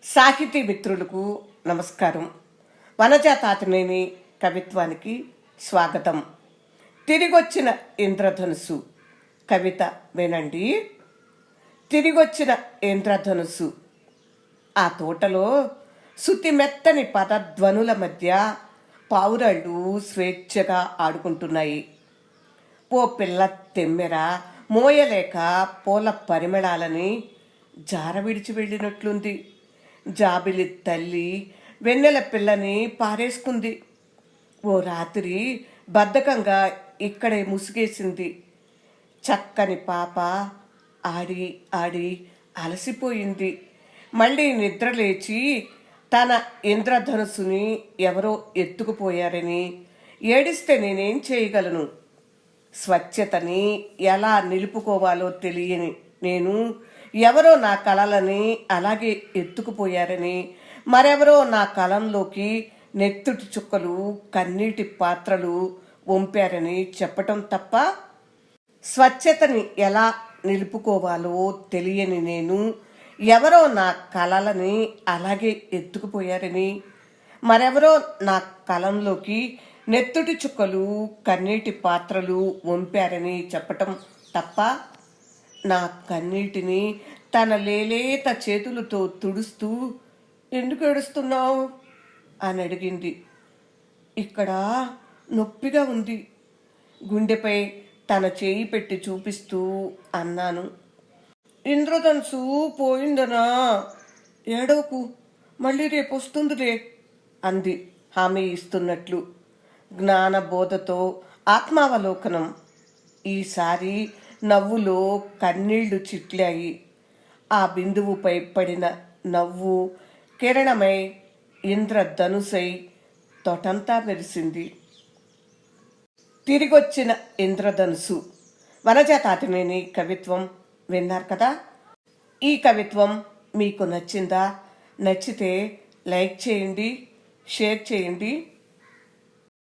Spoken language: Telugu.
సాహితీ మిత్రులకు నమస్కారం. వనజ తాతినేని కవిత్వానికి స్వాగతం. తిరిగొచ్చిన ఇంద్రధనుసు కవిత వినండి. తిరిగొచ్చిన ఇంద్రధనుసు. ఆ తోటలో శుతిమెత్తని పదధ్వనుల మధ్య పావురాళ్ళు స్వేచ్ఛగా ఆడుకుంటున్నాయి. ఓ పిల్ల తెమ్మెర మోయలేక పూల పరిమళాలని జార విడిచి వెళ్ళినట్లుంది. జాబిలి తల్లి వెన్నెల పిల్లని పారేసుకుంది. ఓ రాత్రి బద్ధకంగా ఇక్కడే ముసుగేసింది. చక్కని పాప ఆడి ఆడి అలసిపోయింది. మళ్ళీ నిద్రలేచి తన ఇంద్రధనుసుని ఎవరో ఎత్తుకుపోయారని ఏడిస్తే నేనేం చేయగలను? స్వచ్ఛతని ఎలా నిలుపుకోవాలో తెలియని నేను ఎవరో నా కళలని అలాగే ఎత్తుకుపోయారని, మరెవరో నా కలంలోకి నెత్తుటి చుక్కలు కన్నీటి పాత్రలు వంపారని చెప్పటం తప్ప, స్వచ్ఛతని ఎలా నిలుపుకోవాలో తెలియని నేను ఎవరో నా కళలని అలాగే ఎత్తుకుపోయారని, మరెవరో నా కలంలోకి నెత్తుటి చుక్కలు కన్నీటి పాత్రలు వంపారని చెప్పటం తప్ప, నా కన్నీటిని తన లేలేత చేతులతో తుడుస్తూ ఎందుకు ఏడుస్తున్నావు అని అడిగింది. ఇక్కడ నొప్పిగా ఉంది. గుండెపై తన చేయి పెట్టి చూపిస్తూ అన్నాను. ఇంద్రధనుసు పోయిందనా? ఏడవకు, మళ్ళీ రేపు వస్తుందిలే అంది హామీ ఇస్తున్నట్లు. జ్ఞానబోధతో ఆత్మావలోకనం. ఈసారి నవ్వులో కన్నీళ్లు చిట్లాయి. ఆ బిందువుపై పడిన నవ్వు కిరణమై ఇంద్రధనుసై తొటంతా మెరిసింది. తిరిగొచ్చిన ఇంద్రధనుసు. వనజ తాతినేని కవిత్వం విన్నారు కదా. ఈ కవిత్వం మీకు నచ్చిందా? నచ్చితే లైక్ చేయండి, షేర్ చేయండి.